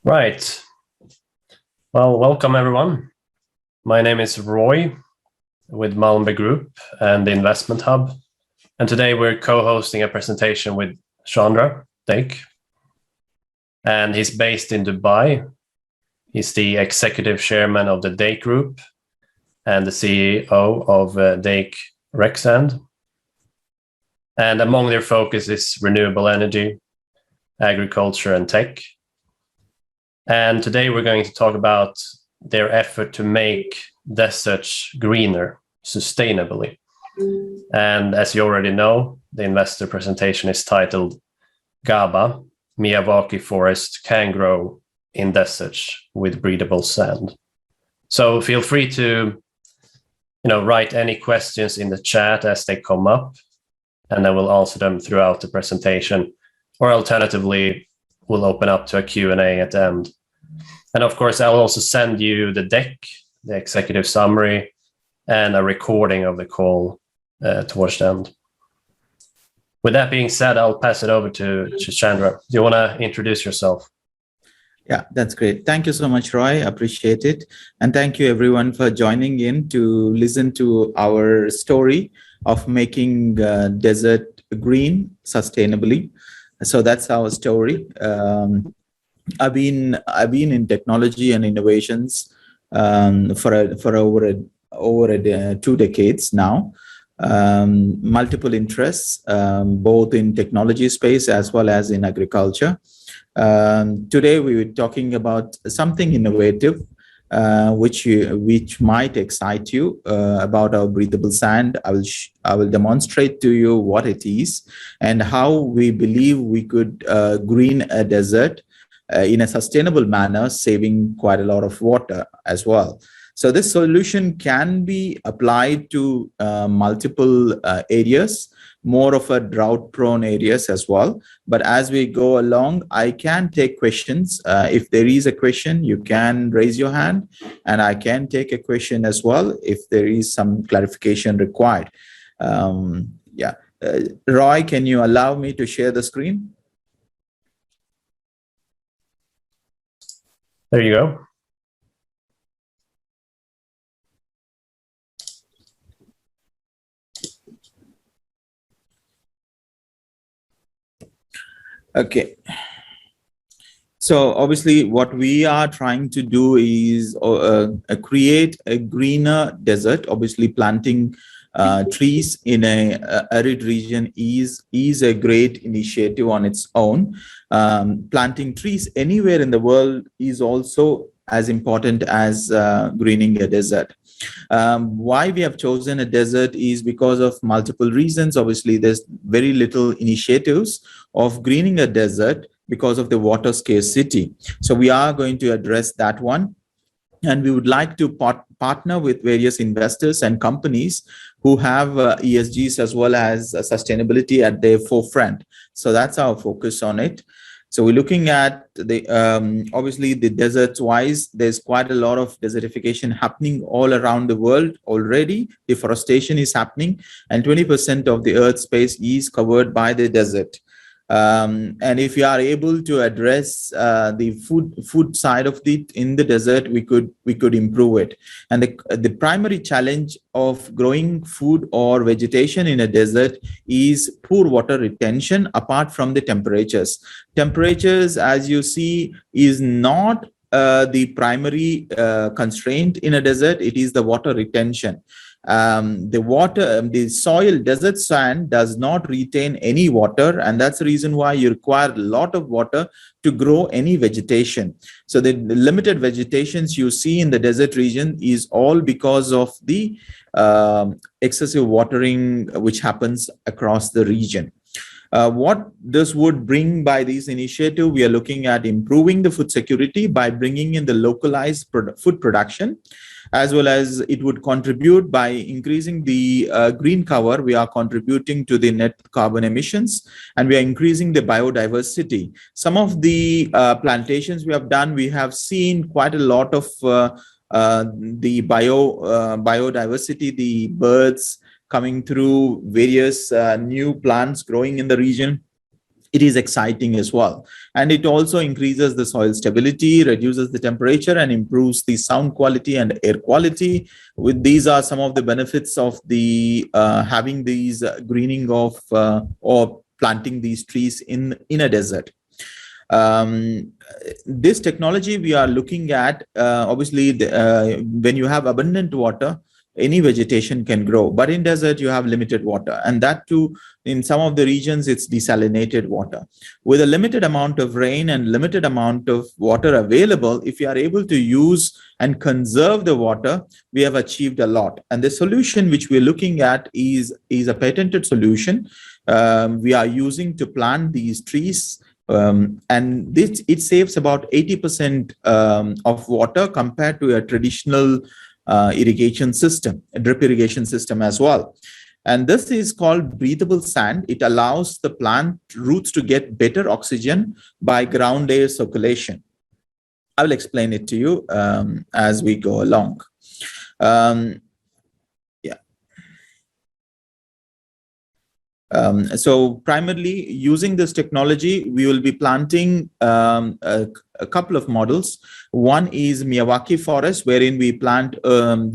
Right. Well, welcome everyone. My name is Roy with Malmberg Group and the Investment Hub. And today we're co-hosting a presentation with Chandra Dake. And he's based in Dubai. He's the executive chairman of the Dake Group and the CEO of Dake Sand. And among their focus is renewable energy, agriculture, and tech. And today we're going to talk about their effort to make deserts greener sustainably. And as you already know, the investor presentation is titled Ghaba, Miyawaki Forest Can Grow in Deserts with Breathable Sand. So feel free to write any questions in the chat as they come up, and I will answer them throughout the presentation, or alternatively, we'll open up to a Q&A at the end. And of course, I'll also send you the deck, the executive summary, and a recording of the call towards the end. With that being said, I'll pass it over to Chandra. Do you want to introduce yourself? Yeah, that's great. Thank you so much, Roy. Appreciate it. And thank you everyone for joining in to listen to our story of making desert green sustainably. So that's our story. I've been in technology and innovations for over 2 decades now. Multiple interests, both in technology space as well as in agriculture. Today we were talking about something innovative, which might excite you about our breathable sand. I will demonstrate to you what it is and how we believe we could green a desert in a sustainable manner, saving quite a lot of water as well. So this solution can be applied to multiple areas, more of a drought-prone areas as well. But as we go along, I can take questions. If there is a question, you can raise your hand, and I can take a question as well if there is some clarification required. Roy, can you allow me to share the screen? There you go. Okay. So obviously what we are trying to do is create a greener desert. Obviously planting trees in a arid region is a great initiative on its own. Planting trees anywhere in the world is also as important as greening a desert. Why we have chosen a desert is because of multiple reasons. Obviously, there's very little initiatives of greening a desert because of the water scarcity. So we are going to address that one. And we would like to partner with various investors and companies who have ESGs as well as sustainability at their forefront. So that's our focus on it. So we're looking at the obviously the deserts wise, there's quite a lot of desertification happening all around the world already. Deforestation is happening, and 20% of the Earth's space is covered by the desert. And if you are able to address the food side of it in the desert, we could improve it. And the primary challenge of growing food or vegetation in a desert is poor water retention apart from the temperatures. Temperatures, as you see, is not the primary constraint in a desert. It is the water retention. The soil, desert sand does not retain any water, and that's the reason why you require a lot of water to grow any vegetation. So the limited vegetations you see in the desert region is all because of the excessive watering which happens across the region. What this would bring by this initiative, we are looking at improving the food security by bringing in the localized food production, as well as it would contribute by increasing the green cover. We are contributing to the net carbon emissions, and we are increasing the biodiversity. Some of the plantations we have done, we have seen quite a lot of the biodiversity, the birds coming through, various new plants growing in the region. it is exciting as well. And it also increases the soil stability, reduces the temperature, and improves the sound quality and air quality. With these are some of the benefits of the having these greening of or planting these trees in a desert. This technology we are looking at, obviously, when you have abundant water, any vegetation can grow, but in desert you have limited water, and that too, in some of the regions, it's desalinated water. With a limited amount of rain and limited amount of water available, if you are able to use and conserve the water, we have achieved a lot. And the solution which we're looking at is a patented solution we are using to plant these trees. And it saves about 80% of water compared to a traditional irrigation system, a drip irrigation system as well. And this is called breathable sand. It allows the plant roots to get better oxygen by ground air circulation. I will explain it to you as we go along. So primarily using this technology, we will be planting a couple of models. One is Miyawaki forest, wherein we plant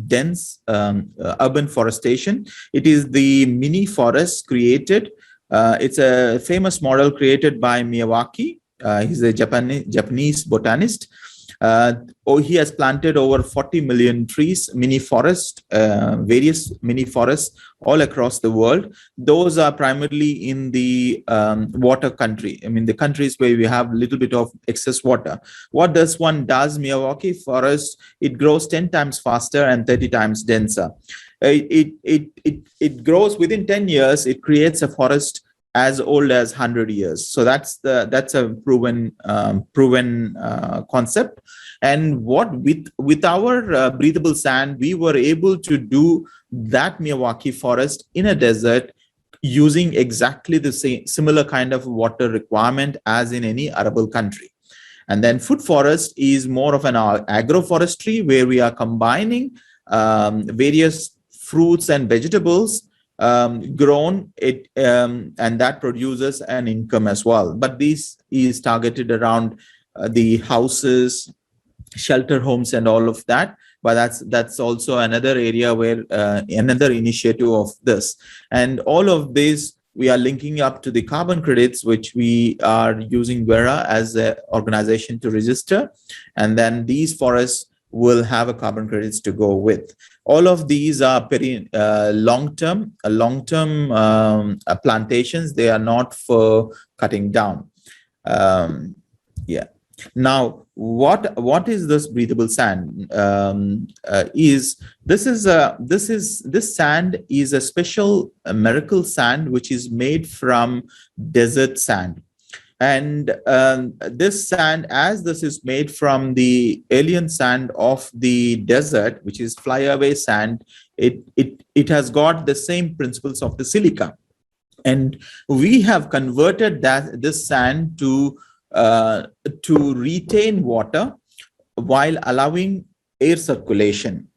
dense urban forestation. It is the mini forest created. It's a famous model created by Miyawaki. He's a Japanese botanist. He has planted over 40 million trees, mini forest, various mini forests all across the world. Those are primarily in the water country. I mean, the countries where we have a little bit of excess water. What this one does, Miyawaki forest, it grows 10 times faster and 30 times denser. It grows within 10 years. It creates a forest as old as 100 years. So that's a proven concept. And what with our breathable sand, we were able to do that Miyawaki forest in a desert using exactly the same similar kind of water requirement as in any arable country. And then food forest is more of an agroforestry where we are combining various fruits and vegetables grown and that produces an income as well. But this is targeted around the houses, shelter homes, and all of that. But that's also another area where another initiative of this. And all of this we are linking up to the carbon credits, which we are using Vera as an organization to register, and then these forests will have a carbon credits to go with. All of these are very long-term plantations. They are not for cutting down. Now, what is this breathable sand? This sand is a special miracle sand which is made from desert sand. And this sand, as this is made from the alien sand of the desert, which is flyaway sand, it has got the same principles of the silica. And we have converted this sand to retain water while allowing air circulation.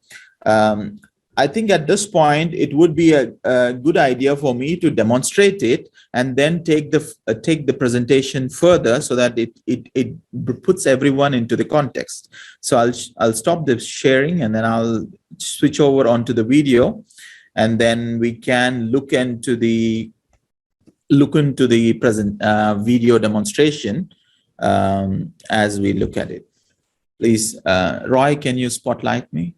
I think at this point, it would be a good idea for me to demonstrate it and then take the presentation further so that it puts everyone into the context. So I'll stop the sharing and then I'll switch over onto the video, and then we can look into the present video demonstration as we look at it. Please, Roy, can you spotlight me?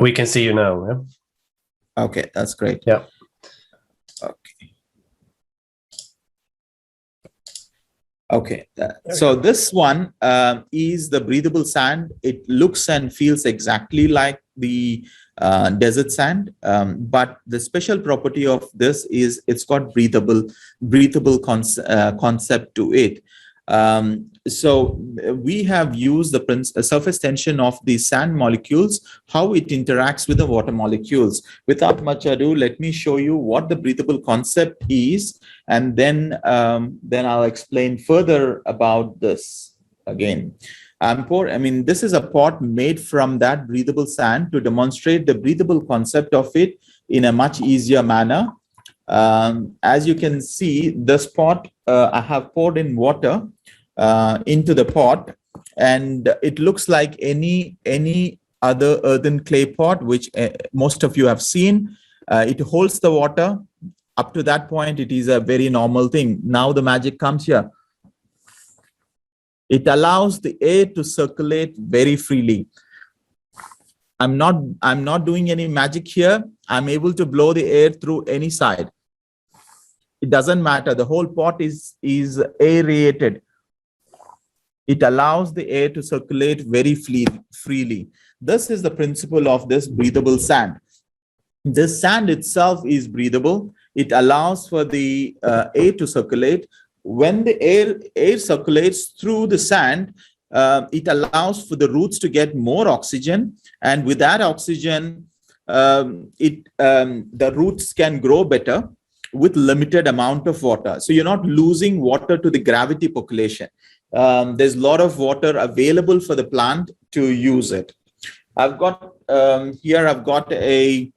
We can see you now. Yeah? Okay, that's great. Yeah. Okay. So this one is the breathable sand. It looks and feels exactly like the desert sand, but the special property of this is it's got breathable concept to it. So we have used the surface tension of the sand molecules, how it interacts with the water molecules. Without much ado, let me show you what the breathable concept is, and then I'll explain further about this again. This is a pot made from that breathable sand to demonstrate the breathable concept of it in a much easier manner. As you can see, the spot I have poured in water into the pot, and it looks like any other earthen clay pot, which most of you have seen. It holds the water. Up to that point, it is a very normal thing. Now the magic comes here. It allows the air to circulate very freely. I'm not doing any magic here. I'm able to blow the air through any side. It doesn't matter. The whole pot is aerated. It allows the air to circulate very freely. This is the principle of this breathable sand. This sand itself is breathable. It allows for the air to circulate. When the air circulates through the sand, it allows for the roots to get more oxygen, and with that oxygen, the roots can grow better with limited amount of water. So you're not losing water to the gravity population. There's a lot of water available for the plant to use it. I've got here. I've got a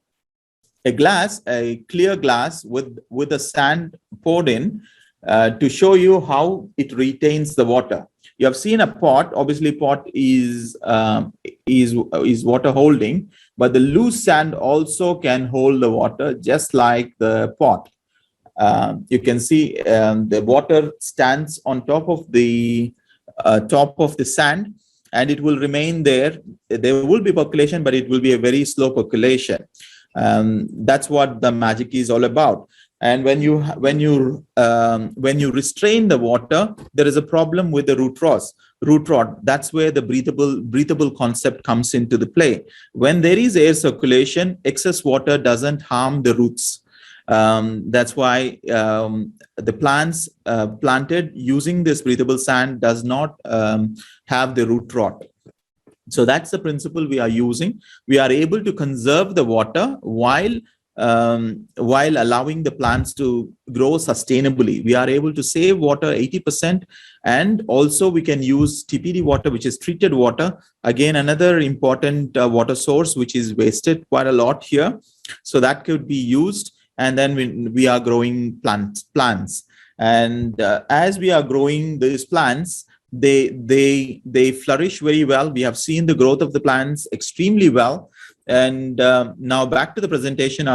glass, a clear glass with the sand poured in to show you how it retains the water. You have seen a pot. Obviously, pot is water holding, but the loose sand also can hold the water, just like the pot. You can see the water stands on top of the sand, and it will remain there. There will be percolation, but it will be a very slow percolation. That's what the magic is all about. And when you restrain the water, there is a problem with the root rod. That's where the breathable concept comes into the play. When there is air circulation, excess water doesn't harm the roots. That's why the plants planted using this breathable sand does not have the root rot. So that's the principle we are using. We are able to conserve the water while allowing the plants to grow sustainably. We are able to save water 80%, and also we can use TPD water, which is treated water. Again, another important water source which is wasted quite a lot here. So that could be used, and then we are growing plants. And as we are growing these plants, they flourish very well. We have seen the growth of the plants extremely well. And now back to the presentation.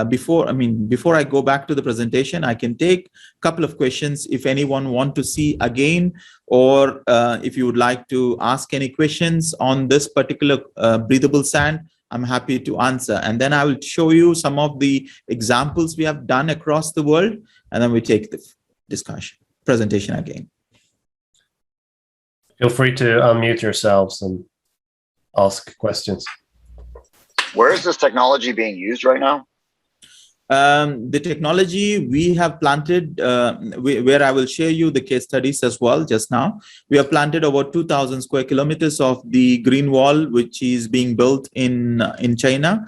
Before I go back to the presentation, I can take a couple of questions if anyone want to see again, or if you would like to ask any questions on this particular breathable sand, I'm happy to answer. And then I will show you some of the examples we have done across the world, and then we take the presentation again. Feel free to unmute yourselves and ask questions. Where is this technology being used right now? The technology we have planted, where I will share you the case studies as well just now. We have planted over 2,000 square kilometers of the green wall, which is being built in China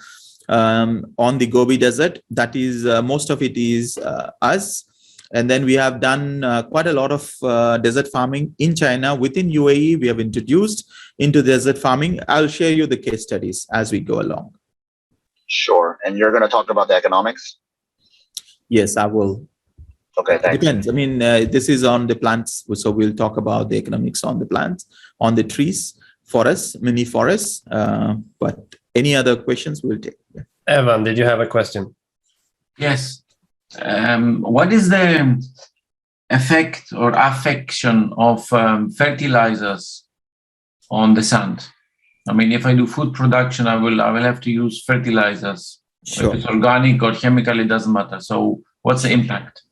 on the Gobi Desert. That is, most of it is us. And then we have done quite a lot of desert farming in China. Within UAE, we have introduced into desert farming. I'll share you the case studies as we go along. Sure. And you're going to talk about the economics? Yes, I will. Okay, thanks. Depends. I mean, this is on the plants. So we'll talk about the economics on the plants, on the trees, forests, mini forests. But any other questions we'll take. Evan, did you have a question? Yes. What is the effect or affection of fertilizers on the sand? I mean, if I do food production, I will have to use fertilizers. Sure. If it's organic or chemical, it doesn't matter. So what's the impact?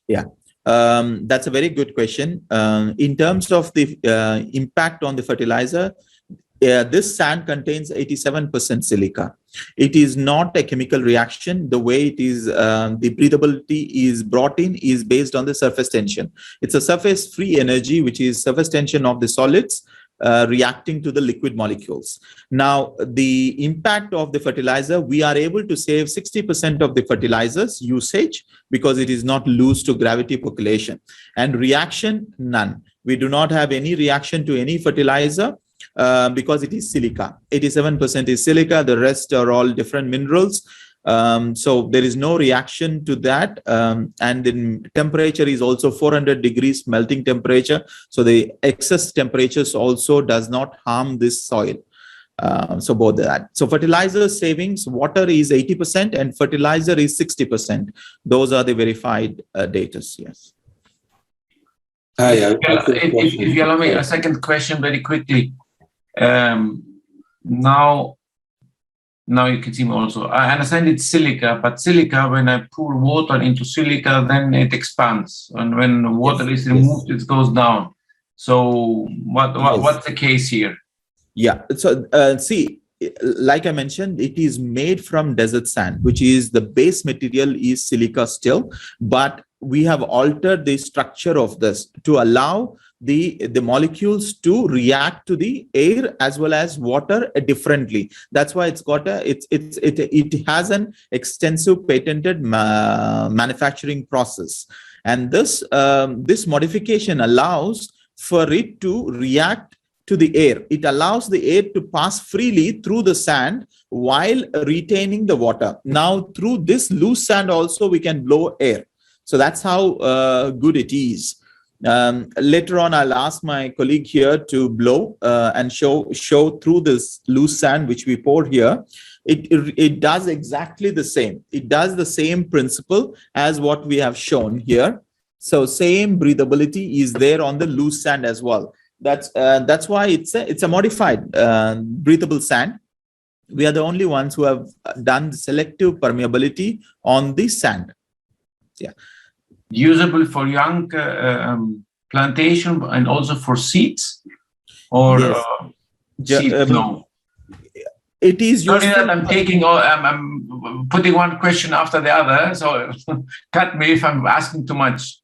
Yeah, that's a very good question. In terms of the impact on the fertilizer, this sand contains 87% silica. It is not a chemical reaction. The way it is, the breathability is brought in is based on the surface tension. It's a surface free energy, which is surface tension of the solids reacting to the liquid molecules. Now, the impact of the fertilizer, we are able to save 60% of the fertilizers usage because it is not loose to gravity percolation. And reaction, none. We do not have any reaction to any fertilizer because it is silica. 87% is silica. The rest are all different minerals. So there is no reaction to that. And then temperature is also 400 degrees melting temperature. So the excess temperatures also does not harm this soil. So both that. So fertilizer savings, water is 80% and fertilizer is 60%. Those are the verified data. Yes. Hi, if you allow me a second question very quickly. Now you can see me also. I understand it's silica, but silica, when I pour water into silica, then it expands. And when water is removed, it goes down. So what's the case here? Yeah. So see, like I mentioned, it is made from desert sand, which is the base material is silica still, but we have altered the structure of this to allow the molecules to react to the air as well as water differently. That's why it's got it has an extensive patented manufacturing process, and this modification allows for it to react to the air. It allows the air to pass freely through the sand while retaining the water. Now through this loose sand also we can blow air. So that's how good it is. Later on, I'll ask my colleague here to blow and show through this loose sand which we pour here. It does exactly the same. It does the same principle as what we have shown here. So same breathability is there on the loose sand as well. That's why it's a modified breathable sand. We are the only ones who have done selective permeability on the sand. Yeah. Usable for young plantation and also for seeds, or seeds, no. It is. Sorry that I'm taking. I'm putting one question after the other. So cut me if I'm asking too much.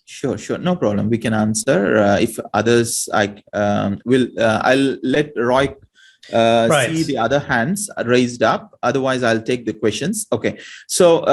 Sure, no problem. We can answer. If others, I'll let Roy see the other hands raised up. Otherwise, I'll take the questions. Okay. So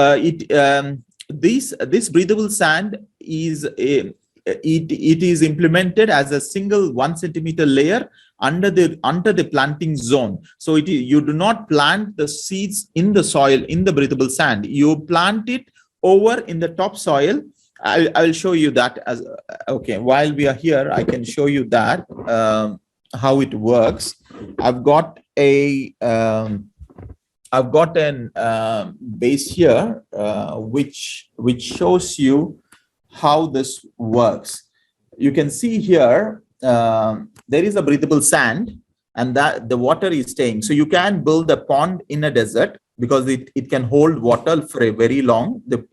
this breathable sand is it is implemented as a single 1 centimeter layer under the planting zone. So you do not plant the seeds in the soil in the breathable sand. You plant it over in the topsoil. I'll show you that as okay. While we are here, I can show you that how it works. I've got an base here which shows you how this works. You can see here there is a breathable sand, and that the water is staying. So you can build a pond in a desert because it can hold water for a very long. The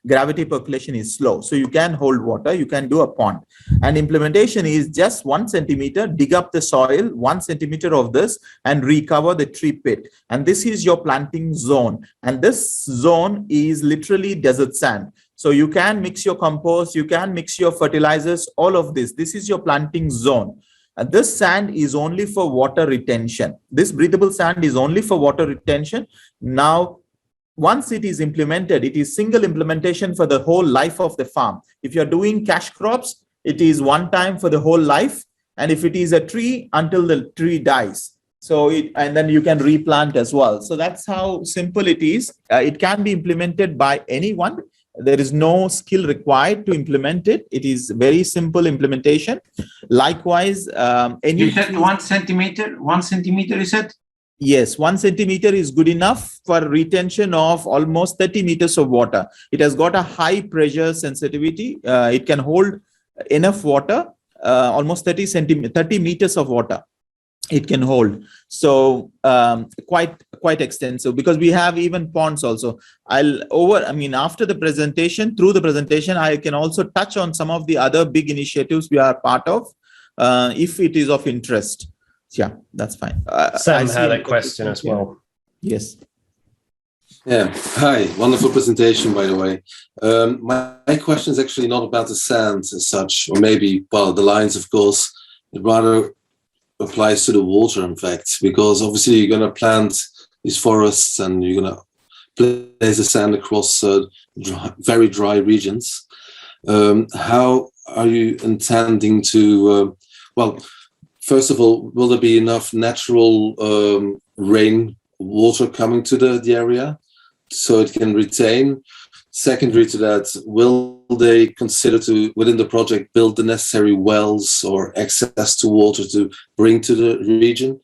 gravity percolation is slow, so you can hold water. You can do a pond, and implementation is just 1 centimeter. Dig up the soil 1 centimeter of this and recover the tree pit, and this is your planting zone. And this zone is literally desert sand. So you can mix your compost, you can mix your fertilizers, all of this. This is your planting zone. And this sand is only for water retention. This breathable sand is only for water retention. Now, once it is implemented, it is single implementation for the whole life of the farm. If you're doing cash crops, it is one time for the whole life. And if it is a tree, until the tree dies. So and then you can replant as well. So that's how simple it is. It can be implemented by anyone. There is no skill required to implement it. It is very simple implementation. Likewise, you said 1 centimeter. 1 centimeter, you said? Yes, 1 centimeter is good enough for retention of almost 30 meters of water. It has got a high pressure sensitivity. It can hold enough water, almost 30 meters of water. It can hold. So quite extensive, because we have even ponds also. After the presentation, through the presentation, I can also touch on some of the other big initiatives we are part of, if it is of interest. Yeah, that's fine. Sam had a question as well. Yes. Yeah. Hi. Wonderful presentation, by the way. My question is actually not about the sand as such, or maybe, well, the lines, of course. It rather applies to the water, in fact, because obviously you're going to plant these forests and you're going to place the sand across very dry regions. How are you intending to, well, first of all, will there be enough natural rain water coming to the area? so it can retain? Secondary to that, will they consider to, within the project, build the necessary wells or access to water to bring to the region?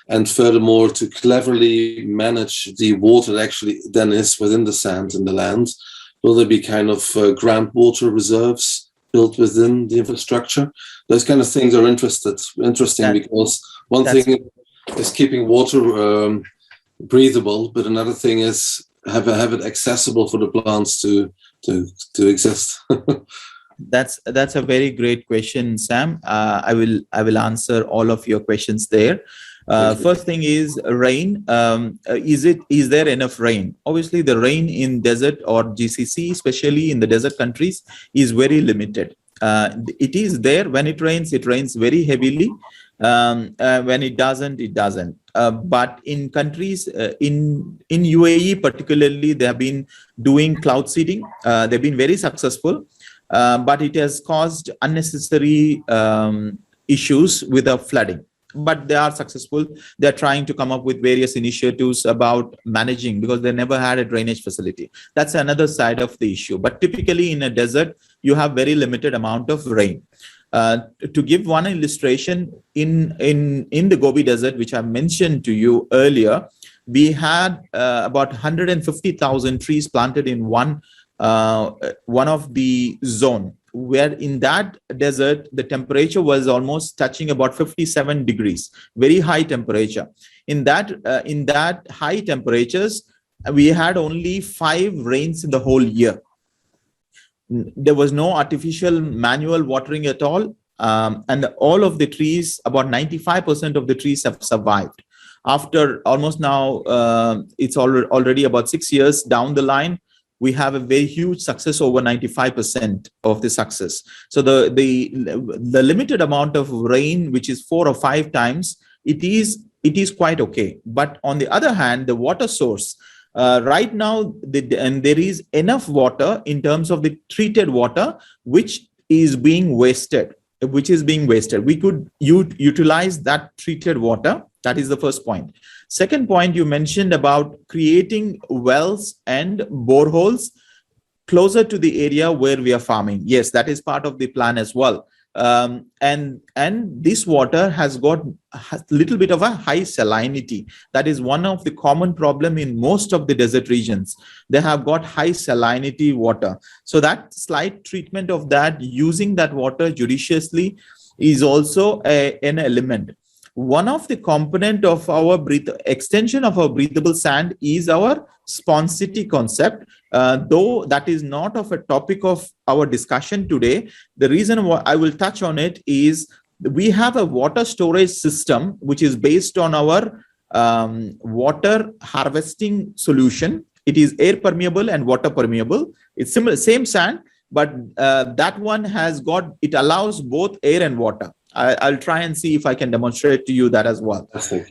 And furthermore, to cleverly manage the water that actually then is within the sand and the land, will there be kind of groundwater reserves built within the infrastructure? Those kind of things are interesting because one thing is keeping water breathable, but another thing is have it accessible for the plants to exist. That's a very great question, Sam. I will answer all of your questions there. First thing is rain. Is there enough rain? Obviously, the rain in desert or GCC, especially in the desert countries, is very limited. It is there. When it rains very heavily. When it doesn't, it doesn't. But in countries, in UAE particularly, they have been doing cloud seeding. They've been very successful, but it has caused unnecessary issues with the flooding. But they are successful. They're trying to come up with various initiatives about managing, because they never had a drainage facility. That's another side of the issue. But typically in a desert, you have very limited amount of rain. To give one illustration, in the Gobi Desert, which I mentioned to you earlier, we had about 150,000 trees planted in one of the zone, where in that desert, the temperature was almost touching about 57 degrees, very high temperature. In that high temperatures, we had only 5 rains in the whole year. There was no artificial manual watering at all. And all of the trees, about 95% of the trees have survived. After almost now, it's already about 6 years down the line, we have a very huge success, over 95% of the success. So the limited amount of rain, which is 4 or 5 times, it is quite okay. But on the other hand, the water source, right now, and there is enough water in terms of the treated water, which is being wasted. We could utilize that treated water. That is the first point. Second point, you mentioned about creating wells and boreholes closer to the area where we are farming. Yes, that is part of the plan as well. And this water has got a little bit of a high salinity. That is one of the common problem in most of the desert regions. They have got high salinity water. So that slight treatment of that, using that water judiciously, is also an element. One of the component of our extension of our breathable sand is our sponsity concept. Though that is not of a topic of our discussion today, the reason why I will touch on it is we have a water storage system which is based on our water harvesting solution. It is air permeable and water permeable. It's similar, same sand, but that one it allows both air and water. I'll try and see if I can demonstrate to you that as well.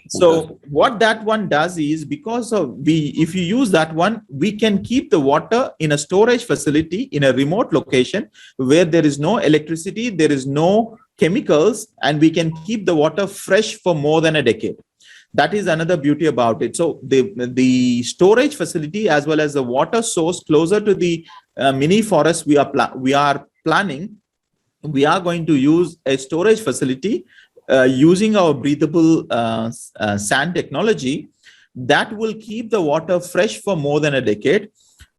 So what that one does is, because of if you use that one, we can keep the water in a storage facility in a remote location where there is no electricity, there is no chemicals, and we can keep the water fresh for more than a decade. That is another beauty about it. So the storage facility as well as the water source closer to the mini forest we are planning, we are going to use a storage facility using our breathable sand technology that will keep the water fresh for more than a decade.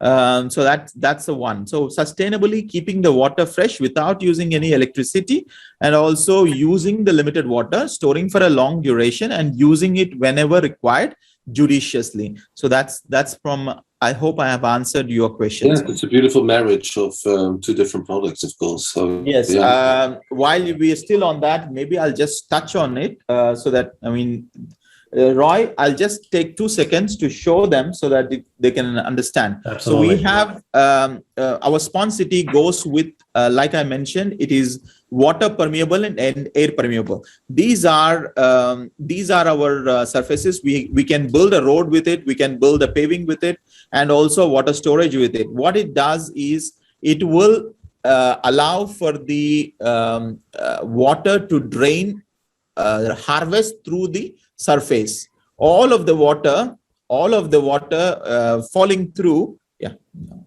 So that's the one. So sustainably keeping the water fresh without using any electricity, and also using the limited water, storing for a long duration, and using it whenever required judiciously. So that's from, I hope I have answered your questions. Yeah, it's a beautiful marriage of 2 different products, of course. So, yes. Yeah. While we are still on that, maybe I'll just touch on it so that, Roy, I'll just take 2 seconds to show them so that they can understand. Absolutely. So we have our sponsity goes with, like I mentioned, it is water permeable and air permeable. These are our surfaces. We can build a road with it. We can build a paving with it, and also water storage with it. What it does is it will allow for the water to drain, harvest through the surface. All of the water all of the water falling through. Yeah, no,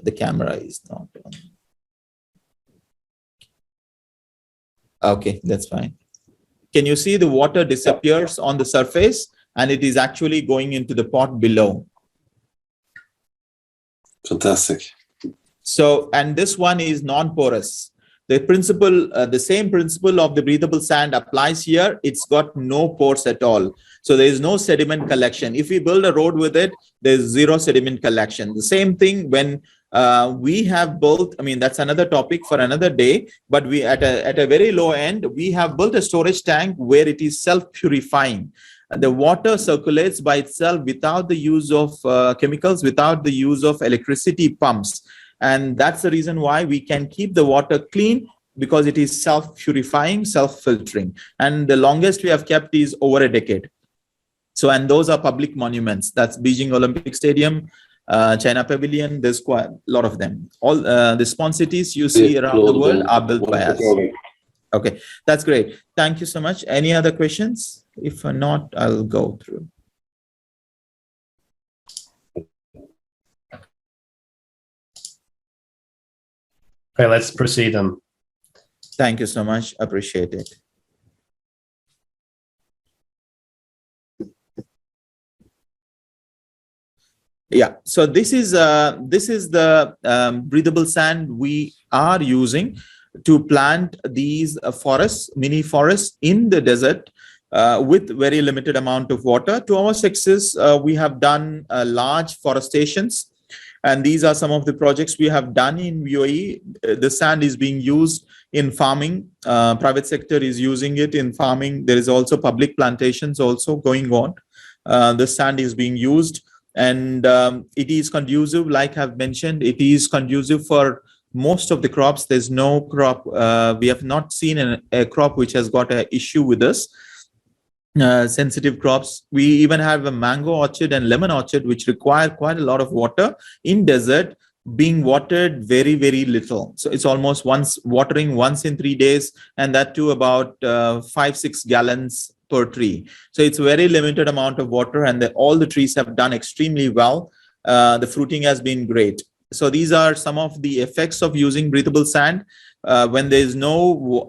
the camera is not on. Okay, that's fine. Can you see the water disappears on the surface and it is actually going into the pot below? Fantastic. So, and this one is non-porous. The principle, the same principle of the breathable sand applies here. It's got no pores at all. So there is no sediment collection. If we build a road with it, there's zero sediment collection. The same thing when we have built, I mean, that's another topic for another day, but we at a very low end, we have built a storage tank where it is self-purifying. The water circulates by itself without the use of chemicals, without the use of electricity pumps. And that's the reason why we can keep the water clean, because it is self-purifying, self-filtering. And the longest we have kept is over a decade. So, and those are public monuments. That's Beijing Olympic Stadium, China Pavilion. There's quite a lot of them. All the spawn cities you see around the world are built by us. Okay, that's great. Thank you so much. Any other questions? If not, I'll go through. Okay, let's proceed then. Thank you so much. Appreciate it. Yeah, so this is the breathable sand we are using to plant these forests, mini forests in the desert with very limited amount of water. To our success, we have done large forestations, and these are some of the projects we have done in UAE. The sand is being used in farming. Private sector is using it in farming. There is also public plantations also going on. The sand is being used. And it is conducive, like I've mentioned, it is conducive for most of the crops. There's no crop, we have not seen a crop which has got an issue with this. Sensitive crops. We even have a mango orchard and lemon orchard, which require quite a lot of water in desert, being watered very, very little. So it's almost watering once in 3 days, and that too about 5-6 gallons per tree. So it's a very limited amount of water, and all the trees have done extremely well. The fruiting has been great. So these are some of the effects of using breathable sand. When there is no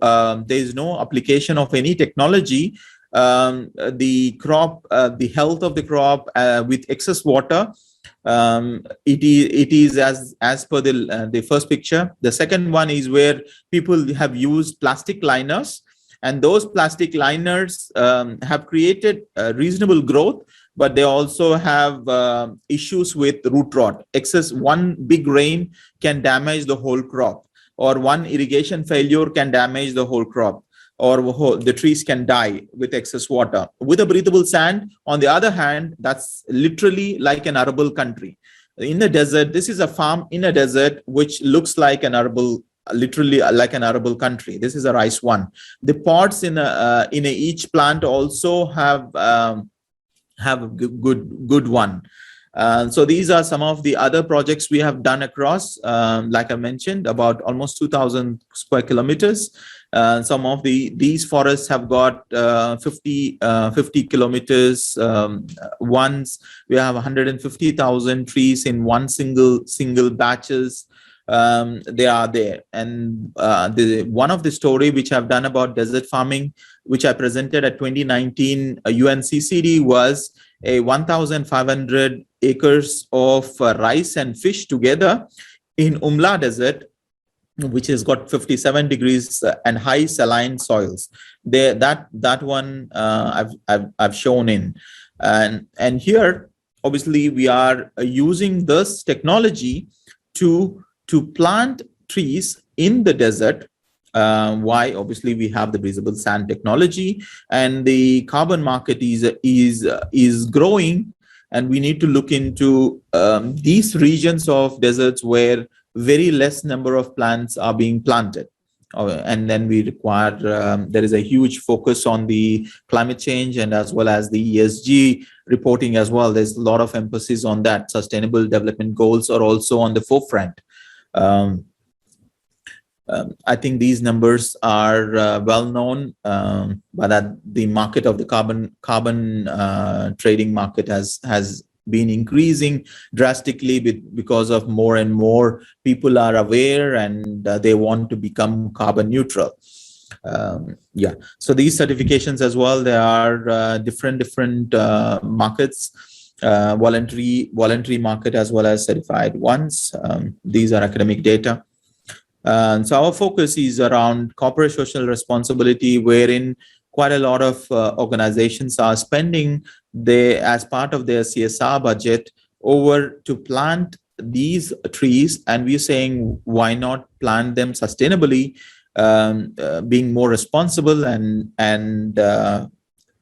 application of any technology, the crop, the health of the crop with excess water, it is as per the first picture. The second one is where people have used plastic liners. And those plastic liners have created reasonable growth, but they also have issues with root rot. One big rain can damage the whole crop, or one irrigation failure can damage the whole crop, or the trees can die with excess water. With a breathable sand, on the other hand, that's literally like an arable country. In the desert, this is a farm in a desert, which looks like an arable, literally like an arable country. This is a rice one. The pots in each plant also have a good one. So these are some of the other projects we have done across, like I mentioned, about almost 2,000 square kilometers. Some of these forests have got 50 kilometers. Once we have 150,000 trees in one single batches. They are there. And one of the story which I've done about desert farming, which I presented at 2019 UNCCD, was a 1,500 acres of rice and fish together in Umla Desert, which has got 57 degrees and high saline soils. There, that one I've shown in, and here obviously we are using this technology to plant trees in the desert. Why? Obviously, we have the breathable sand technology, and the carbon market is growing, and we need to look into these regions of deserts where very less number of plants are being planted. And then we require, there is a huge focus on the climate change, and as well as the ESG reporting as well. There's a lot of emphasis on that. Sustainable development goals are also on the forefront. I think these numbers are well known, but that the market of the carbon trading market has been increasing drastically because of more and more people are aware and they want to become carbon neutral. Yeah, so these certifications as well, there are different markets, voluntary market as well as certified ones. These are academic data. So our focus is around corporate social responsibility, wherein quite a lot of organizations are spending as part of their CSR budget over to plant these trees, and we're saying why not plant them sustainably, being more responsible and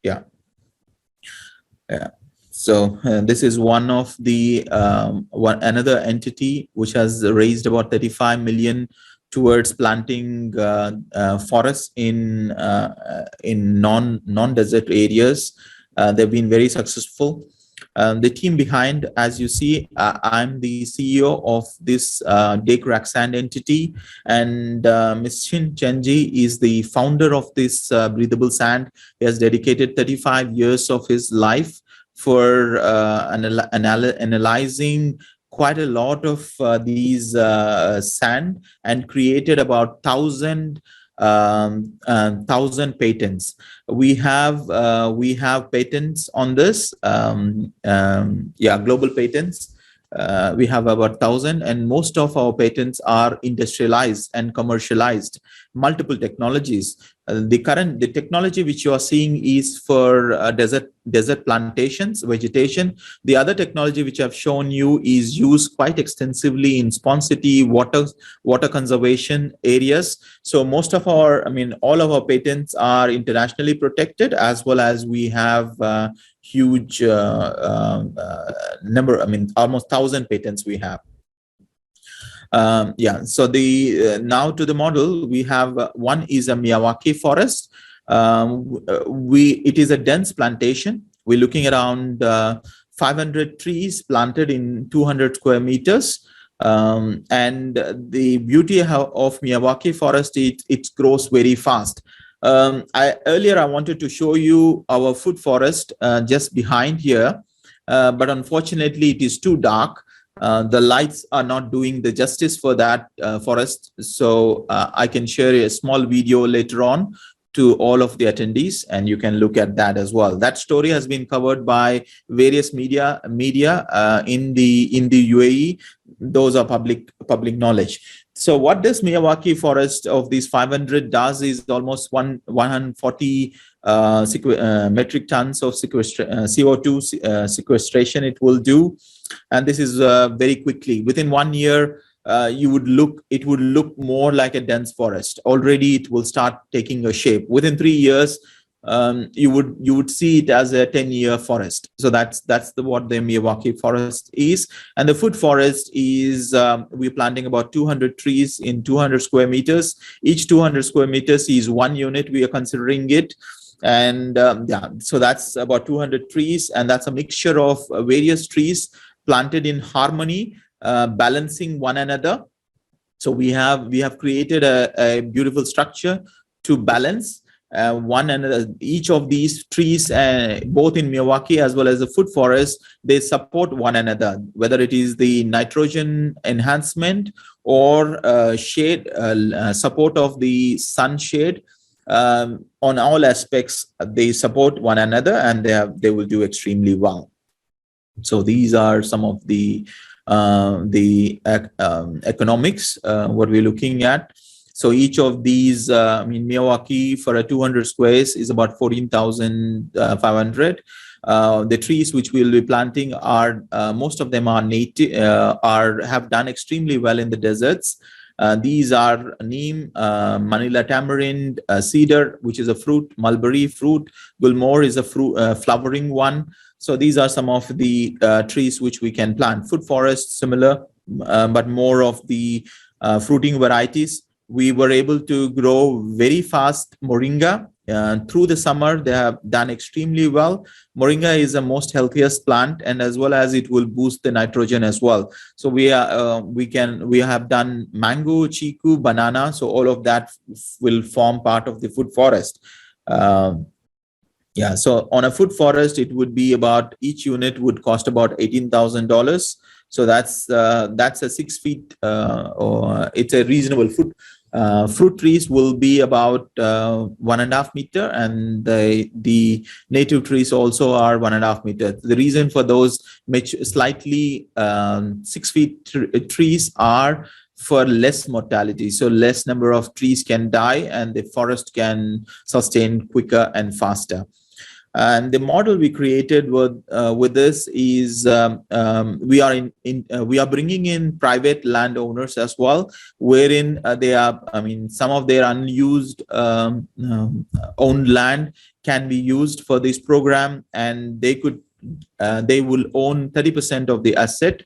yeah. So this is one of the another entity which has raised about 35 million towards planting forests in non-desert areas. They've been very successful. The team behind, as you see, I'm the CEO of this Dake Sand entity, and Ms. Shin Chenji is the founder of this Breathable Sand. He has dedicated 35 years of his life for analyzing quite a lot of these sand and created about 1,000 patents. We have patents on this, global patents. We have about 1,000, and most of our patents are industrialized and commercialized, multiple technologies. The technology which you are seeing is for desert plantations, vegetation. The other technology which I've shown you is used quite extensively in sponsity, water conservation areas. So most of our, all of our patents are internationally protected, as well as we have huge number, almost 1,000 patents we have. So now to the model, we have one is a Miyawaki forest. It is a dense plantation. We're looking around 500 trees planted in 200 square meters. And the beauty of Miyawaki forest, it grows very fast. Earlier I wanted to show you our food forest just behind here, but unfortunately it is too dark. The lights are not doing the justice for that forest. So I can share a small video later on to all of the attendees, and you can look at that as well. That story has been covered by various media in the UAE. Those are public knowledge. So what this Miyawaki forest of these 500 does is almost 140 metric tons of CO2 sequestration it will do. And this is very quickly, within 1 year, it would look more like a dense forest. Already it will start taking a shape. Within 3 years, you would see it as a 10-year forest. So that's what the Miyawaki forest is. And the food forest is we're planting about 200 trees in 200 square meters. Each 200 square meters is one unit. We are considering it. And so that's about 200 trees, and that's a mixture of various trees planted in harmony, balancing one another. So we have created a beautiful structure to balance one another. Each of these trees, both in Miyawaki as well as the food forest, they support one another, whether it is the nitrogen enhancement or shade, support of the sun shade. On all aspects, they support one another, and they will do extremely well. So these are some of the economics what we're looking at. So each of these, Miyawaki for a 200 squares is about 14,500. The trees which we'll be planting are most of them are native, have done extremely well in the deserts. These are neem, Manila tamarind, cedar, which is a fruit, mulberry fruit, gulmohar is a flowering one. So these are some of the trees which we can plant. Food forest, similar, but more of the fruiting varieties. We were able to grow very fast moringa through the summer, they have done extremely well. Moringa is the most healthiest plant, and as well as it will boost the nitrogen as well. So we have done mango, chiku, banana. So all of that will form part of the food forest. Yeah, so on a food forest, it would be about, each unit would cost about $18,000. So that's a 6 feet, or it's a reasonable food. Fruit trees will be about 1.5 meter, and the native trees also are 1.5 meter. The reason for those slightly 6 feet trees are for less mortality, so less number of trees can die, and the forest can sustain quicker and faster. And the model we created with this is we are bringing in private landowners as well, wherein they are, some of their unused owned land can be used for this program, and they will own 30% of the asset.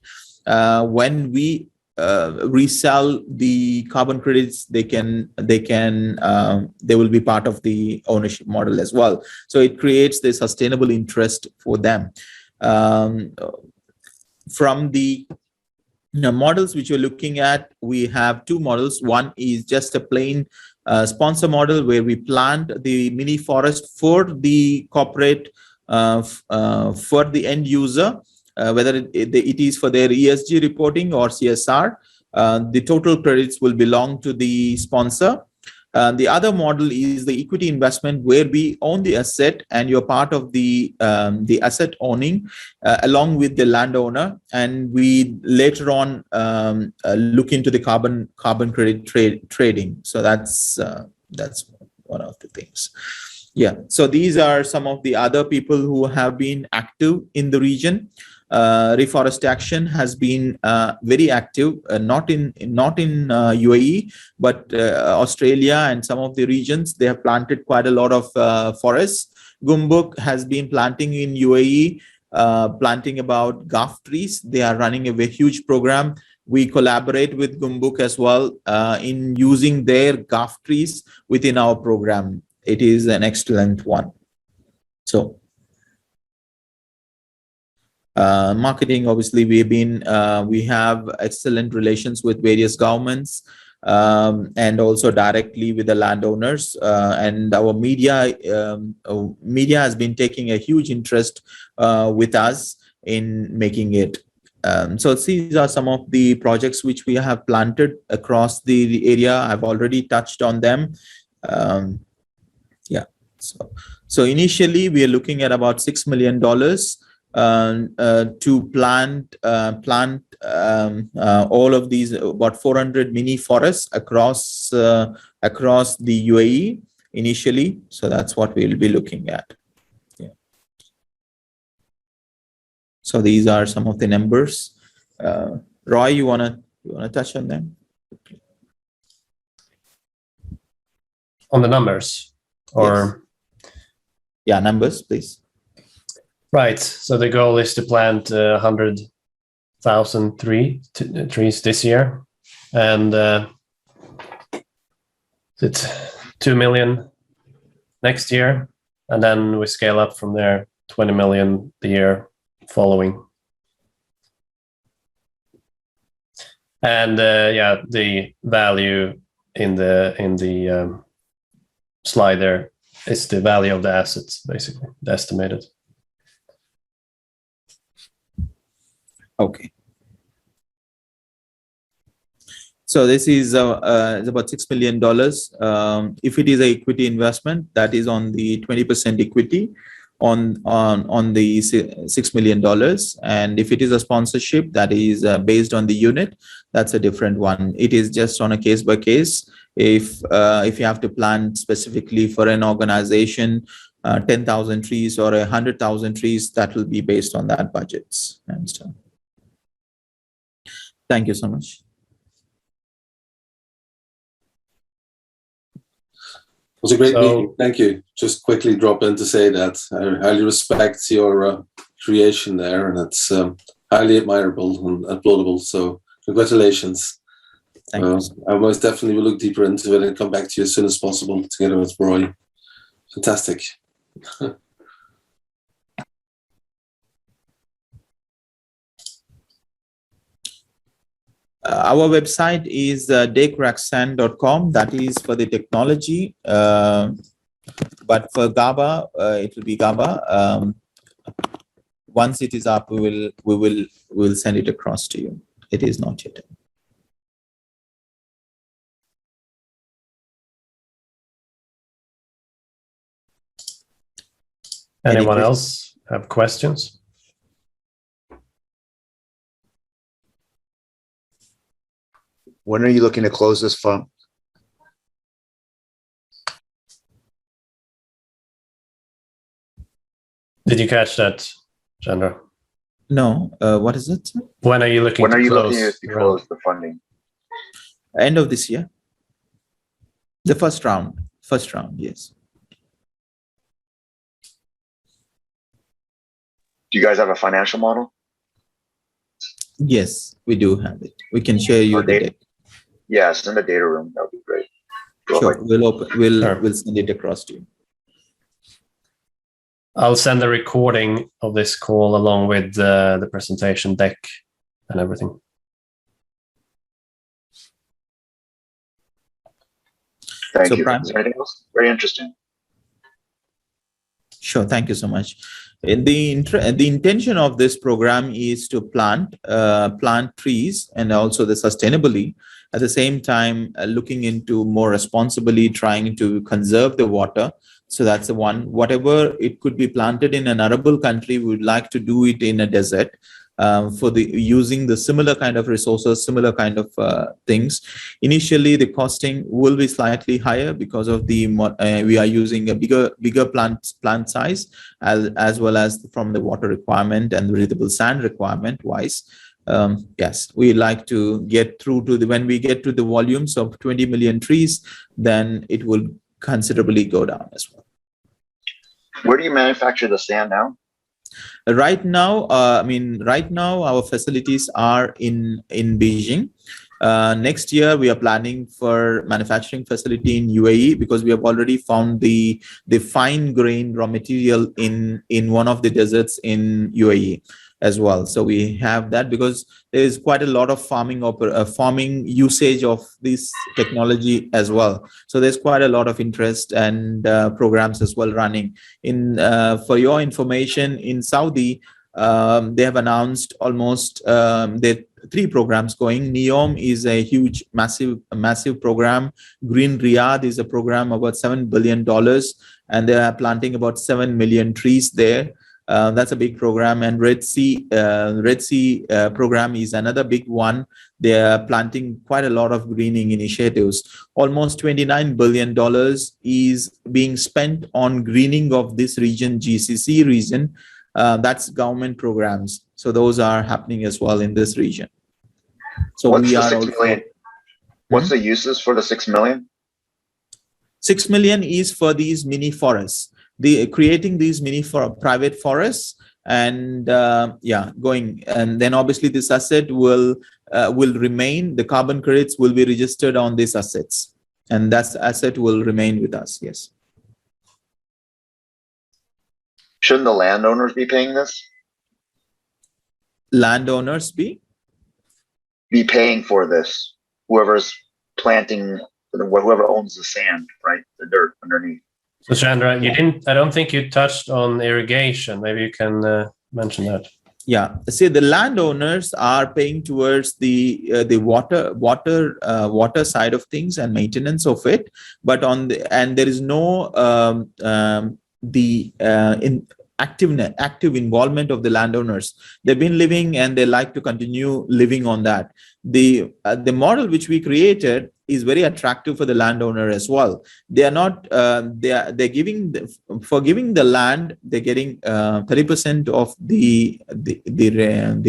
When we resell the carbon credits, they will be part of the ownership model as well. So it creates the sustainable interest for them. From the models which we're looking at, we have two models. One is just a plain sponsor model, where we plant the mini forest for the corporate, for the end user. Whether it is for their ESG reporting or CSR, the total credits will belong to the sponsor. The other model is the equity investment, where we own the asset and you're part of the asset owning along with the landowner, and we later on look into the carbon credit trading. So that's one of the things. Yeah. So these are some of the other people who have been active in the region. Reforestation has been very active, not in UAE, but Australia and some of the regions. They have planted quite a lot of forests. Gumbuk has been planting in UAE, planting about GAF trees. They are running a huge program. We collaborate with Gumbuk as well in using their GAF trees within our program. It is an excellent one. So marketing, obviously, we have excellent relations with various governments, and also directly with the landowners, and our media has been taking a huge interest with us in making it. So these are some of the projects which we have planted across the area. I've already touched on them. Yeah. So initially we are looking at about $6 million to plant all of these, about 400 mini forests across the UAE initially. So that's what we'll be looking at. Yeah. So these are some of the numbers. Roy, you wanna touch on them? On the numbers, or? Yes. Yeah, numbers, please. Right. So the goal is to plant 100,000 trees this year, and it's 2 million next year, and then we scale up from there, 20 million the year following. And yeah, the value in the slide there is the value of the assets, basically, the estimated. Okay. So this is about $6 million. If it is an equity investment, that is on the 20% equity on the $6 million. And if it is a sponsorship, that is based on the unit, that's a different one. It is just on a case by case. If you have to plant specifically for an organization 10,000 trees or 100,000 trees, that will be based on that budgets and stuff. Thank you so much. It was a great meeting. Thank you. Just quickly drop in to say that I highly respect your creation there, and it's highly admirable and applaudable. So congratulations. Thank you. I most definitely will look deeper into it and come back to you as soon as possible together with Roy. Fantastic. Our website is dakeracksand.com. That is for the technology. But for Ghaba, it will be Ghaba. Once it is up, we will send it across to you. It is not yet. Anyone else have questions? When are you looking to close this fund? Did you catch that, Chandra? No. What is it? When are you looking When are to you close? looking to close the funding? End of this year. The first round. First round, yes. Do you guys have a financial model? Yes, we do have it. We can share you the deck. Yes, in the data room. That would be great. Sure, we'll Sure. send it across to you. I'll send a recording of this call along with the presentation deck and everything. Thank So you. Prime- Is there anything else? Very interesting. Sure, thank you so much. The intention of this program is to plant trees and also the sustainably. At the same time, looking into more responsibly, trying to conserve the water. So that's the one. Whatever it could be planted in an arable country, we would like to do it in a desert. For using the similar kind of resources, similar kind of things. Initially, the costing will be slightly higher because of the we are using a bigger plant size, as well as from the water requirement and the breathable sand requirement wise. Yes, we like to get through to when we get to the volumes of 20 million trees, then it will considerably go down as well. Where do you manufacture the sand now? Right now, right now our facilities are in Beijing. Next year, we are planning for manufacturing facility in UAE because we have already found the fine grain raw material in one of the deserts in UAE as well. So we have that because there is quite a lot of farming usage of this technology as well. So there's quite a lot of interest and programs as well running. For your information, in Saudi, they have announced almost there 3 programs going. NEOM is a huge, massive program. Green Riyadh is a program about $7 billion, and they are planting about 7 million trees there. That's a big program. And Red Sea program is another big one. They are planting quite a lot of greening initiatives. Almost $29 billion is being spent on greening of this region, GCC region. That's government programs. So those are happening as well in this region. So What's we the are 6 million? What's the uses for the 6 million? 6 million is for these mini forests. Creating these mini private forests and going. And then obviously this asset will remain. The carbon credits will be registered on these assets, and that asset will remain with us. Yes. Shouldn't the landowners be paying this? Landowners be paying for this? Whoever's planting, whoever owns the sand, right? The dirt underneath. So Chandra, I don't think you touched on irrigation. Maybe you can mention that. Yeah, see, the landowners are paying towards the water side of things and maintenance of it, but there is no active involvement of the landowners. They've been living and they like to continue living on that. The model which we created is very attractive for the landowner as well. They are not they're giving for giving the land, they're getting 30% of the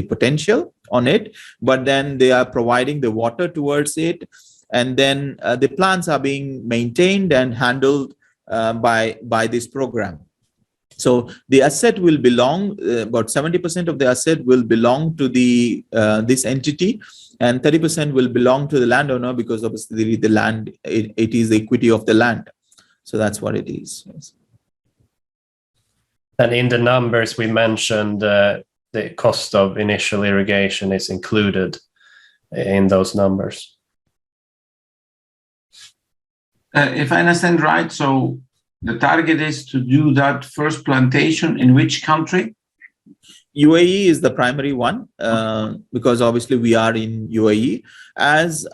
potential on it, but then they are providing the water towards it, and then the plants are being maintained and handled by this program. So the asset will belong, about 70% of the asset will belong to this entity, and 30% will belong to the landowner, because obviously the land, it is the equity of the land. So that's what it is. Yes. And in the numbers we mentioned, the cost of initial irrigation is included in those numbers. If I understand right, so the target is to do that first plantation in which country? UAE is the primary one, because obviously we are in UAE. As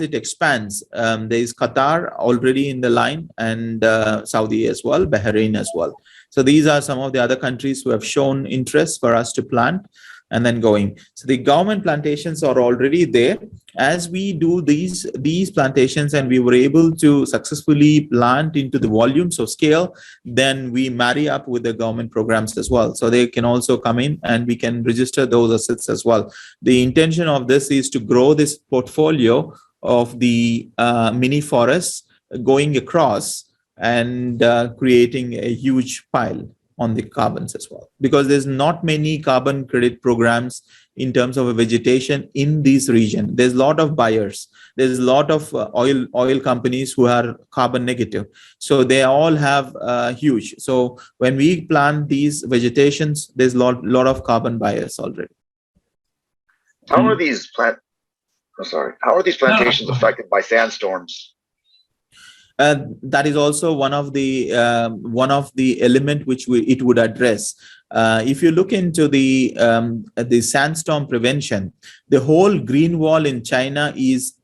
it expands, there is Qatar already in the line, and Saudi as well, Bahrain as well. So these are some of the other countries who have shown interest for us to plant and then going. So the government plantations are already there. As we do these plantations and we were able to successfully plant into the volumes of scale, then we marry up with the government programs as well. So they can also come in and we can register those assets as well. The intention of this is to grow this portfolio of the mini forests going across and creating a huge pile on the carbons as well, because there's not many carbon credit programs in terms of a vegetation in this region. There's a lot of buyers. There's a lot of oil companies who are carbon negative. So they all have huge. So when we plant these vegetations, there's a lot of carbon buyers already. How are these plantations affected by sandstorms? That is also one of the element which it would address. If you look into the sandstorm prevention, the whole green wall in China is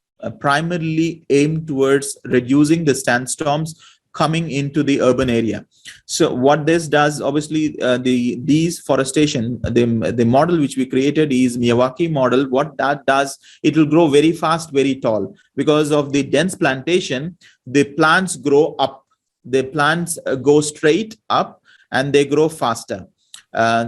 primarily aimed towards reducing the sandstorms coming into the urban area. So what this does, obviously, these forestation, the model which we created is Miyawaki model. What that does, it will grow very fast, very tall. Because of the dense plantation, the plants grow up. The plants go straight up and they grow faster.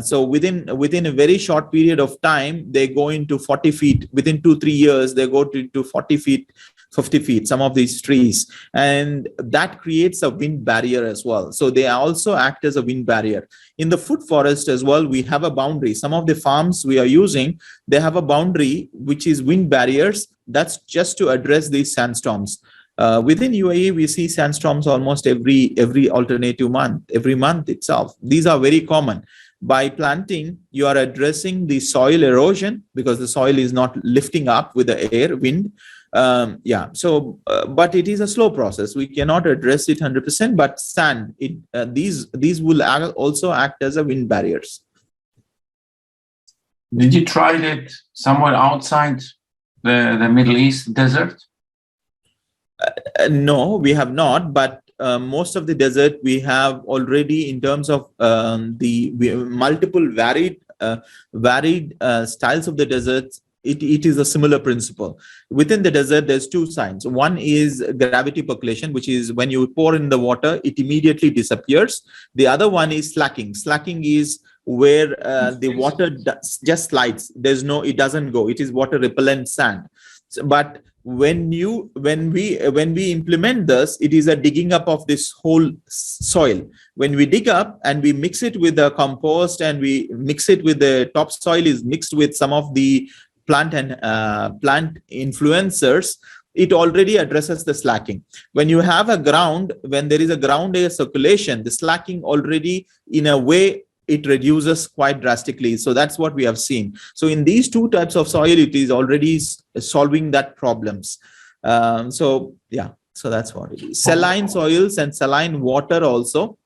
So within a very short period of time, they go into 40 feet. Within 2-3 years, they go to 40 feet, 50 feet, some of these trees. And that creates a wind barrier as well. So they also act as a wind barrier. In the food forest as well, we have a boundary. Some of the farms we are using, they have a boundary, which is wind barriers. That's just to address these sandstorms. Within UAE, we see sandstorms almost every alternative month, every month itself. These are very common. By planting, you are addressing the soil erosion because the soil is not lifting up with the air, wind. But it is a slow process. We cannot address it 100%, but sand, these will also act as a wind barriers. Did you try it somewhere outside the Middle East desert? No, we have not, but most of the desert we have already in terms of the multiple varied styles of the deserts. It is a similar principle. Within the desert, there's two signs. One is gravity percolation, which is when you pour in the water, it immediately disappears. The other one is slacking. Slacking is where the water just slides. It doesn't go. It is water repellent sand. But when we implement this, it is a digging up of this whole soil. When we dig up and we mix it with the compost and we mix it with the topsoil is mixed with some of the plant influencers, it already addresses the slacking. When you have a ground, when there is a ground air circulation, the slacking already in a way it reduces quite drastically. So that's what we have seen. So in these two types of soil, it is already solving that problems. So that's what it is. Saline soils and saline water also.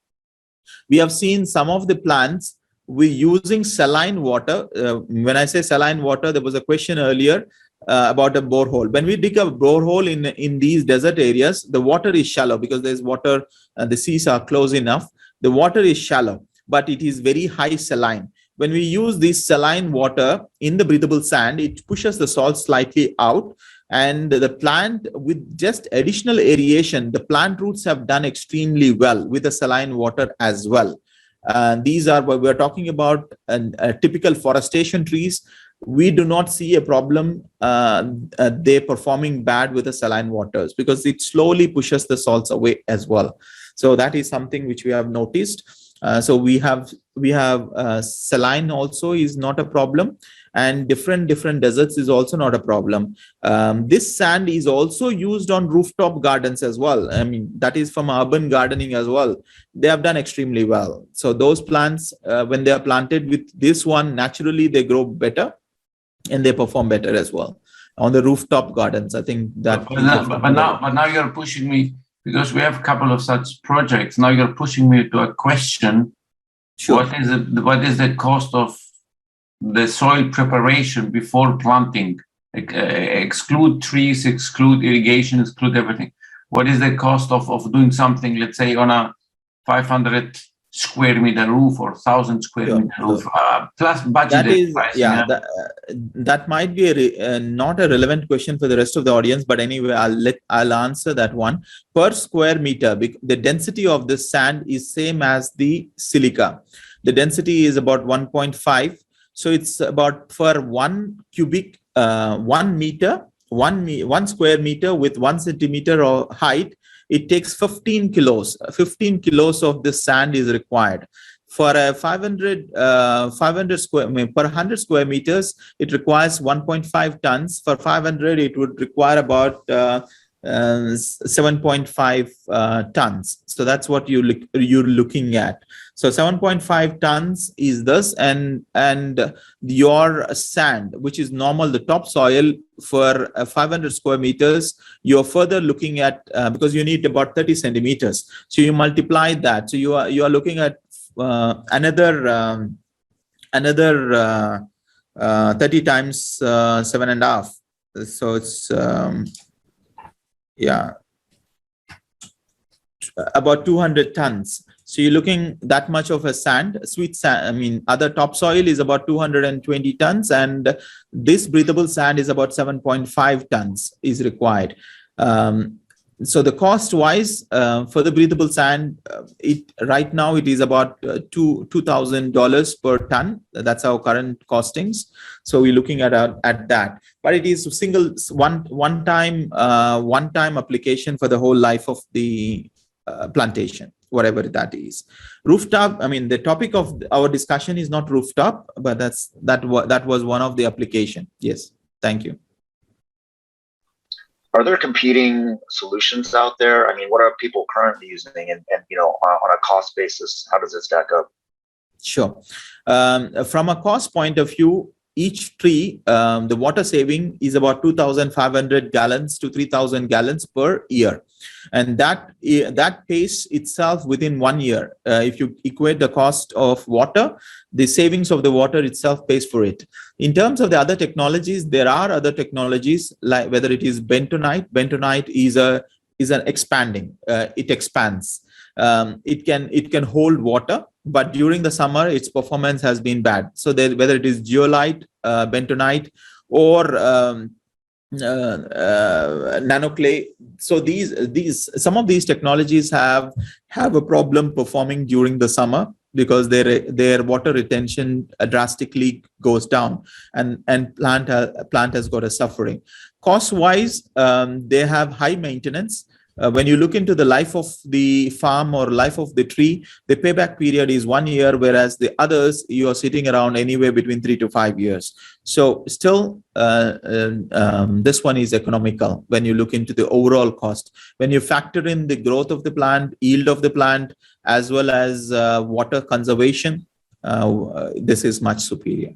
We have seen some of the plants we're using saline water. When I say saline water, there was a question earlier about a borehole. When we dig a borehole in these desert areas, the water is shallow because there's water, the seas are close enough. The water is shallow, but it is very high saline. When we use this saline water in the breathable sand, it pushes the salt slightly out, and the plant, with just additional aeration, the plant roots have done extremely well with the saline water as well. These are what we're talking about, typical forestation trees. We do not see a problem they're performing bad with the saline waters because it slowly pushes the salts away as well. So that is something which we have noticed. So we have saline also is not a problem, and different deserts is also not a problem. This sand is also used on rooftop gardens as well. I mean, that is from urban gardening as well. They have done extremely well. So those plants, when they are planted with this one, naturally they grow better and they perform better as well on the rooftop gardens. I think that. But now you're pushing me, because we have a couple of such projects. Now you're pushing me to a question. Sure. What is the cost of the soil preparation before planting? Exclude trees, exclude irrigation, exclude everything. What is the cost of doing something, let's say, on a 500 square meter roof or 1,000 square meter roof, plus budget price? That might be not a relevant question for the rest of the audience, but anyway, I'll answer that one. Per square meter, the density of the sand is same as the silica. The density is about 1.5. So it's about for 1 cubic, 1 meter, 1 square meter with 1 centimeter of height, it takes 15 kilos. 15 kilos of this sand is required. For a 500 square, per 100 square meters, it requires 1.5 tons. For 500, it would require about 7.5 tons. So that's what you're looking at. So 7.5 tons is this, and your sand, which is normal, the topsoil for 500 square meters, you're further looking at, because you need about 30 centimeters. So you multiply that. So you are looking at another 30 times 7.5. So it's about 200 tons. So you're looking that much of a sand, sweet sand. I mean, other topsoil is about 220 tons, and this breathable sand is about 7.5 tons is required. So the cost wise for the breathable sand, right now it is about $2,000 per ton. That's our current costings. So we're looking at that, but it is one time application for the whole life of the plantation, whatever that is. Rooftop, I mean, the topic of our discussion is not rooftop, but that was one of the application. Yes, thank you. Are there competing solutions out there? I mean, what are people currently using, and on a cost basis, how does it stack up? Sure. From a cost point of view, each tree, the water saving is about 2,500 gallons to 3,000 gallons per year. And that pays itself within 1 year. If you equate the cost of water, the savings of the water itself pays for it. In terms of the other technologies, there are other technologies, like whether it is bentonite. Bentonite is an expanding. It expands. It can hold water, but during the summer, its performance has been bad. So whether it is geolite, bentonite, or nanoclay. So some of these technologies have a problem performing during the summer, because their water retention drastically goes down, and plant has got a suffering. Cost wise, they have high maintenance. When you look into the life of the farm or life of the tree, the payback period is 1 year, whereas the others, you are sitting around anywhere between 3 to 5 years. So still, this one is economical when you look into the overall cost. When you factor in the growth of the plant, yield of the plant, as well as water conservation, this is much superior.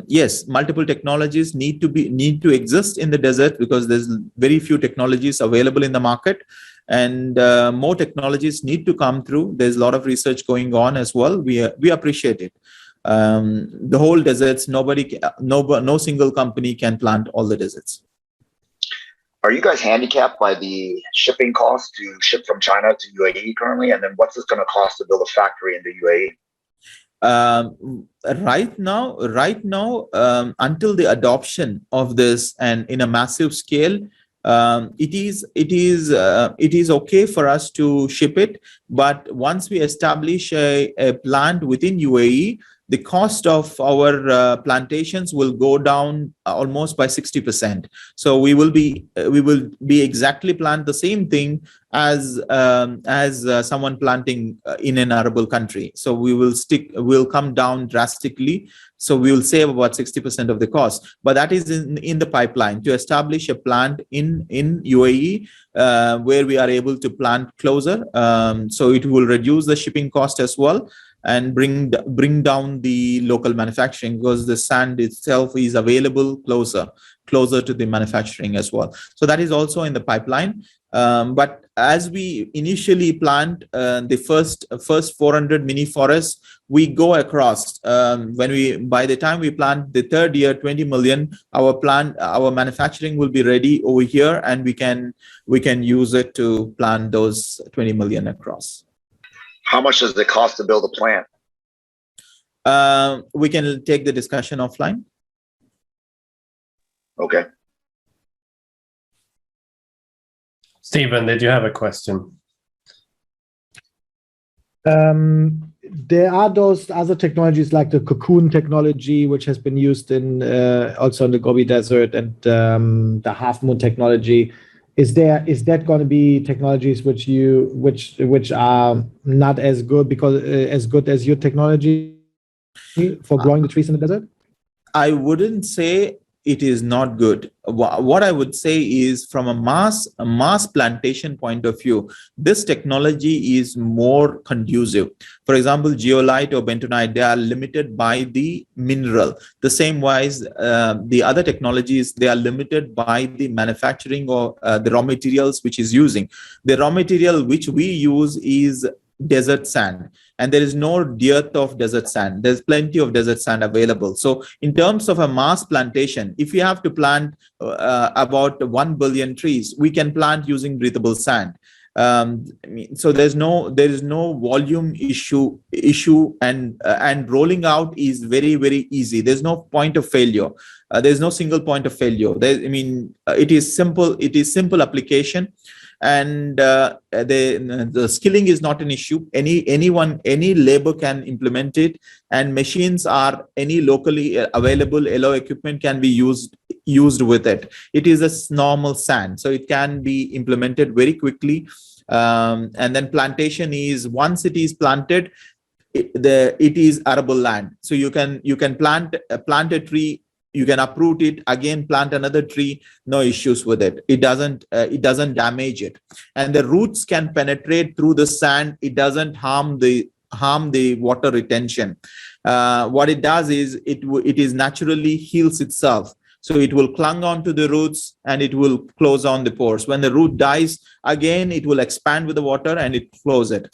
Yes, multiple technologies need to exist in the desert, because there's very few technologies available in the market, and more technologies need to come through. There's a lot of research going on as well. We appreciate it. The whole deserts, no single company can plant all the deserts. Are you guys handicapped by the shipping cost to ship from China to UAE currently? And then what's this going to cost to build a factory in the UAE? Right now, until the adoption of this and in a massive scale, it is okay for us to ship it. But once we establish a plant within UAE, the cost of our plantations will go down almost by 60%. So we will be exactly plant the same thing as someone planting in an arable country. So we'll come down drastically. So we will save about 60% of the cost. But that is in the pipeline to establish a plant in UAE where we are able to plant closer. So it will reduce the shipping cost as well, and bring down the local manufacturing, because the sand itself is available closer to the manufacturing as well. So that is also in the pipeline. But as we initially plant the first 400 mini forests, we go across. By the time we plant the third year, 20 million, our manufacturing will be ready over here, and we can use it to plant those 20 million across. How much does it cost to build a plant? We can take the discussion offline. Okay. Stephen, did you have a question? There are those other technologies like the cocoon technology, which has been used in also in the Gobi Desert, and the half moon technology. Is that going to be technologies which are not as good as your technology for growing the trees in the desert? I wouldn't say it is not good. What I would say is, from a mass plantation point of view, this technology is more conducive. For example, geolite or bentonite, they are limited by the mineral. The same wise, the other technologies, they are limited by the manufacturing or the raw materials which is using. The raw material which we use is desert sand, and there is no dearth of desert sand. There's plenty of desert sand available. So in terms of a mass plantation, if you have to plant about 1 billion trees, we can plant using breathable sand. So there is no volume issue, and rolling out is very, very easy. There's no point of failure. There's no single point of failure. It is simple. It is simple application. And the skilling is not an issue. Any labor can implement it, and machines are any locally available LO equipment can be used with it. It is a normal sand, so it can be implemented very quickly. And then plantation is, once it is planted, it is arable land. So you can plant a tree. You can uproot it, again plant another tree, no issues with it. It doesn't damage it, and the roots can penetrate through the sand. It doesn't harm the water retention. What it does is it is naturally heals itself. So it will clung on to the roots, and it will close on the pores. When the root dies, again it will expand with the water and it close it.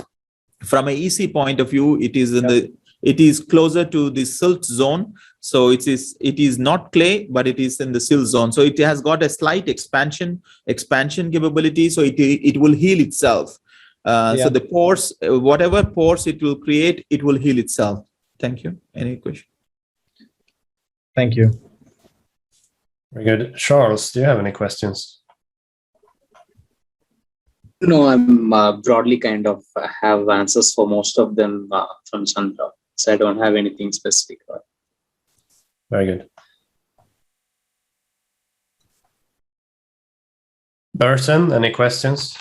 From an EC point of view, it is closer to the silt zone. So it is not clay, but it is in the silt zone. So it has got a slight expansion capability. So it will heal itself. So the pores, whatever pores it will create, it will heal itself. Thank you. Any question? Thank you. Very good. Charles, do you have any questions? No, I'm broadly kind of have answers for most of them from Chandra. So I don't have anything specific. Very good. Burton, any questions?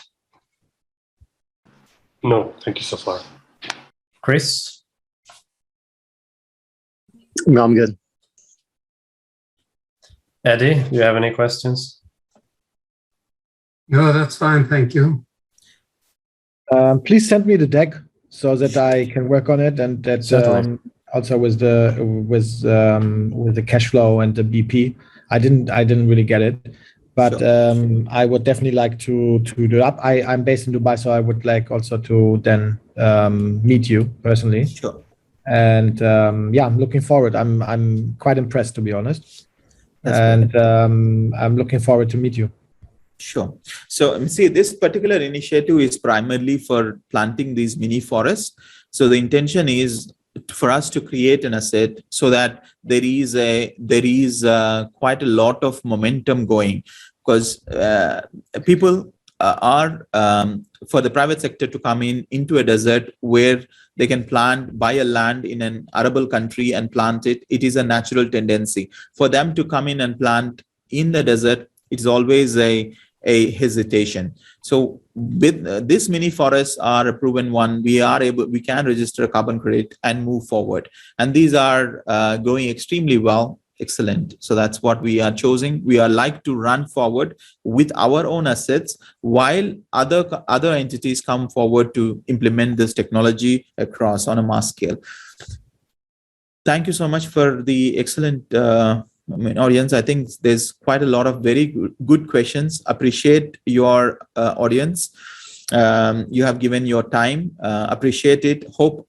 No, thank you so far. Chris? No, I'm good. Eddie, do you have any questions? No, that's fine. Thank you. Please send me the deck so that I can work on it, and that also with the cash flow and the BP. I didn't really get it, but sure. I would definitely like to do it up. I'm based in Dubai, so I would like also to then meet you personally. Sure. And yeah, I'm looking forward. I'm quite impressed, to be honest. That's I'm looking forward to meet you. Sure. So see, this particular initiative is primarily for planting these mini forests. So the intention is for us to create an asset so that there is quite a lot of momentum going, because people for the private sector to come into a desert where they can buy a land in an arable country and plant it. It is a natural tendency for them to come in and plant in the desert. It's always a hesitation. So with this mini forests are a proven one. We can register a carbon credit and move forward. And these are going extremely well. Excellent. So that's what we are choosing. We are like to run forward with our own assets while other entities come forward to implement this technology across on a mass scale. Thank you so much for the excellent audience. I think there's quite a lot of very good questions. Appreciate your audience. You have given your time. Appreciate it. Hope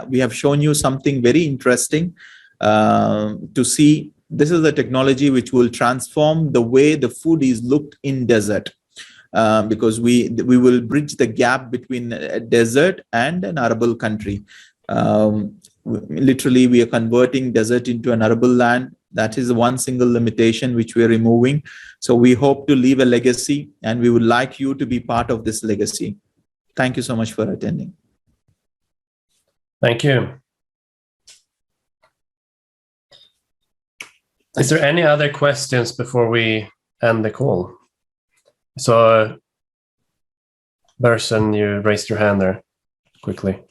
we have shown you something very interesting to see. This is the technology which will transform the way the food is looked in desert, because we will bridge the gap between a desert and an arable country. Literally, we are converting desert into an arable land. That is one single limitation which we are removing. So we hope to leave a legacy, and we would like you to be part of this legacy. Thank you so much for attending. Thank you. Is there any other questions before we end the call? So, Bersen, you raised your hand there quickly.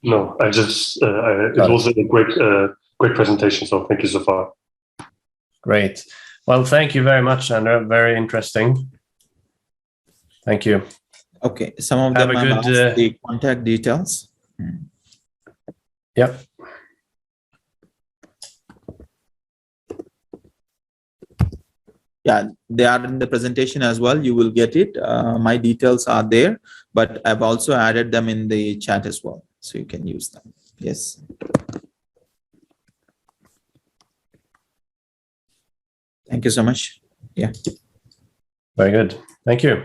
No, I just, it was a great presentation. So thank you so far. Great. Well, thank you very much, Chandra. Very interesting. Thank you. Okay. Some of them have asked the contact details. Yep. Yeah, they are in the presentation as well. You will get it. My details are there, but I've also added them in the chat as well, so you can use them. Yes. Thank you so much. Yeah. Very good. Thank you.